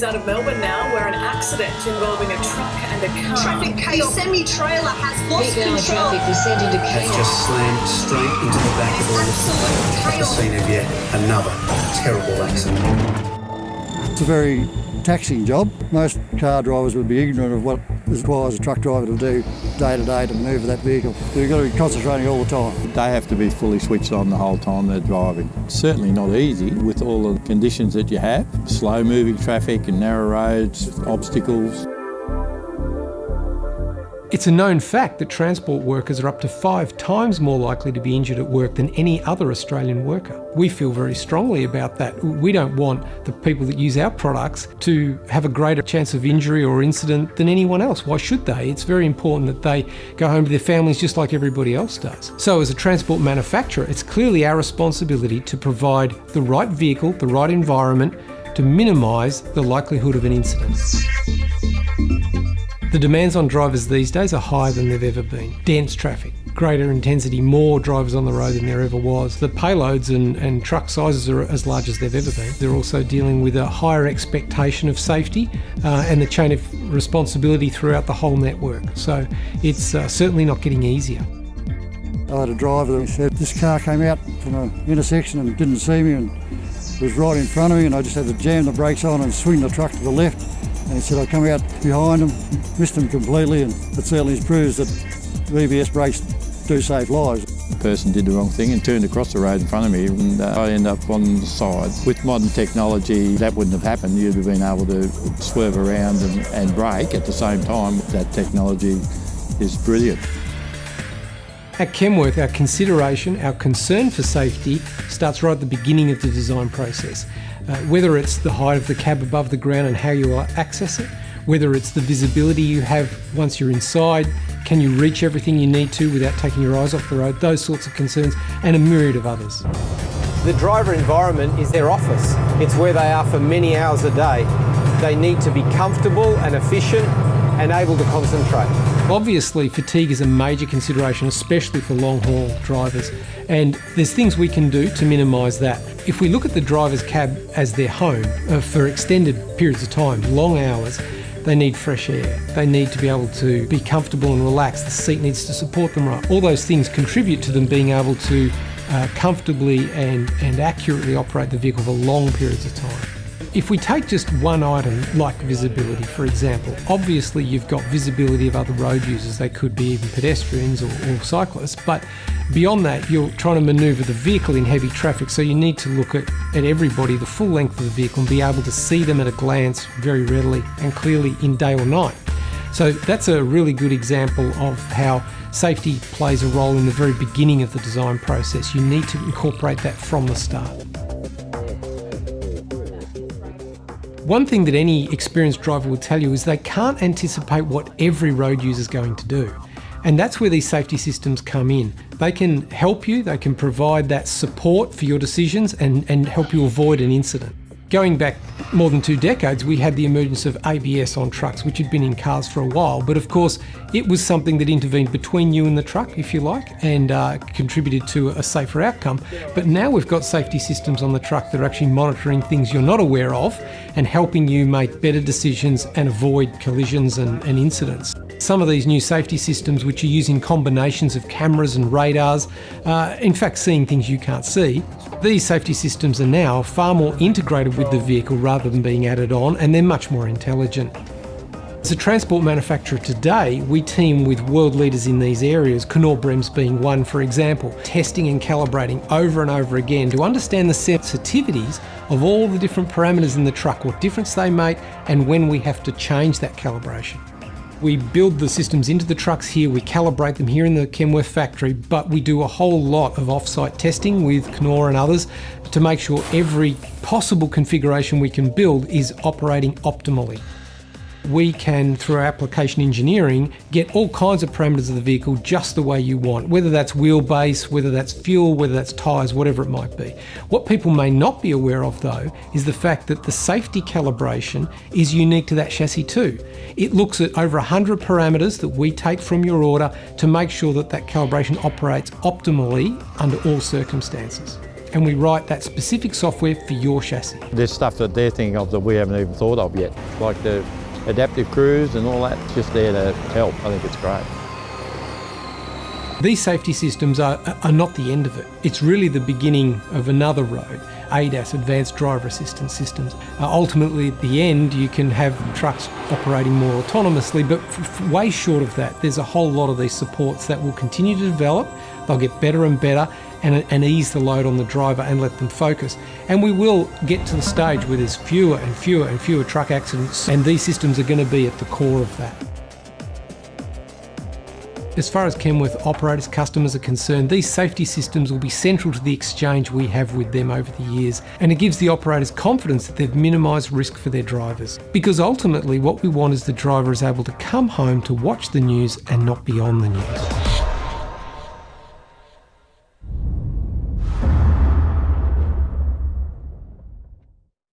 Out of Melbourne now, where an accident involving a truck and a car. Traffic chaos. Semi-trailer has lost control. Traffic descended to chaos. It's just slammed straight into the back of the scene of yet another terrible accident. It's a very taxing job. Most car drivers would be ignorant of what it requires a truck driver to do day to day to manoeuvre that vehicle. You've got to be concentrating all the time. They have to be fully switched on the whole time they're driving. Certainly not easy with all the conditions that you have. Slow moving traffic and narrow roads, obstacles. It's a known fact that transport workers are up to 5 times more likely to be injured at work than any other Australian worker. We feel very strongly about that. We don't want the people that use our products to have a greater chance of injury or incident than anyone else. Why should they? It's very important that they go home to their families just like everybody else does. So as a transport manufacturer, it's clearly our responsibility to provide the right vehicle, the right environment to minimise the likelihood of an incident. The demands on drivers these days are higher than they've ever been. Dense traffic, greater intensity, more drivers on the road than there ever was. The payloads and truck sizes are as large as they've ever been. They're also dealing with a higher expectation of safety and the chain of responsibility throughout the whole network. So it's certainly not getting easier. I had a driver that said this car came out from an intersection and didn't see me and was right in front of me, and I just had to jam the brakes on and swing the truck to the left. And he said I come out behind him, missed him completely, and it certainly proves that VBS brakes do save lives. The person did the wrong thing and turned across the road in front of me, and I ended up on the side. With modern technology, that wouldn't have happened. You'd have been able to swerve around and brake at the same time. That technology is brilliant. At Kenworth, our consideration, our concern for safety starts right at the beginning of the design process. Whether it's the height of the cab above the ground and how you access it, whether it's the visibility you have once you're inside, can you reach everything you need to without taking your eyes off the road, those sorts of concerns, and a myriad of others. The driver environment is their office. It's where they are for many hours a day. They need to be comfortable and efficient and able to concentrate. Obviously, fatigue is a major consideration, especially for long-haul drivers, and there's things we can do to minimise that. If we look at the driver's cab as their home for extended periods of time, long hours, they need fresh air. They need to be able to be comfortable and relaxed. The seat needs to support them right. All those things contribute to them being able to comfortably and accurately operate the vehicle for long periods of time. If we take just one item like visibility, for example, obviously you've got visibility of other road users. They could be even pedestrians or cyclists, but beyond that, you're trying to manoeuvre the vehicle in heavy traffic, so you need to look at everybody, the full length of the vehicle, and be able to see them at a glance very readily and clearly in day or night. So that's a really good example of how safety plays a role in the very beginning of the design process. You need to incorporate that from the start. One thing that any experienced driver will tell you is they can't anticipate what every road user is going to do. And that's where these safety systems come in. They can help you, they can provide that support for your decisions and help you avoid an incident. Going back more than 2 decades, we had the emergence of ABS on trucks, which had been in cars for a while. But of course, it was something that intervened between you and the truck, if you like, and contributed to a safer outcome. But now we've got safety systems on the truck that are actually monitoring things you're not aware of and helping you make better decisions and avoid collisions and incidents. Some of these new safety systems, which are using combinations of cameras and radars, in fact seeing things you can't see, these safety systems are now far more integrated with the vehicle rather than being added on, and they're much more intelligent. As a transport manufacturer today, we team with world leaders in these areas, Kenworth being one, for example, testing and calibrating over and over again to understand the sensitivities of all the different parameters in the truck, what difference they make, and when we have to change that calibration. We build the systems into the trucks here, we calibrate them here in the Kenworth factory, but we do a whole lot of off-site testing with Kenworth and others to make sure every possible configuration we can build is operating optimally. We can, through our application engineering, get all kinds of parameters of the vehicle just the way you want, whether that's wheelbase, whether that's fuel, whether that's tyres, whatever it might be. What people may not be aware of, though, is the fact that the safety calibration is unique to that chassis too. It looks at over 100 parameters that we take from your order to make sure that that calibration operates optimally under all circumstances. and we write that specific software for your chassis. There's stuff that they're thinking of that we haven't even thought of yet, like the adaptive cruise and all that, just there to help. I think it's great. These safety systems are not the end of it. It's really the beginning of another road. ADAS, Advanced Driver Assistance Systems. Ultimately, at the end, you can have trucks operating more autonomously, but way short of that, there's a whole lot of these supports that will continue to develop. They'll get better and better and ease the load on the driver and let them focus. And we will get to the stage where there's fewer and fewer and fewer truck accidents, and these systems are going to be at the core of that. As far as Kenworth operators, customers are concerned, these safety systems will be central to the exchange we have with them over the years, and it gives the operators confidence that they've minimised risk for their drivers. Because ultimately what we want is the driver is able to come home to watch the news and not be on the news.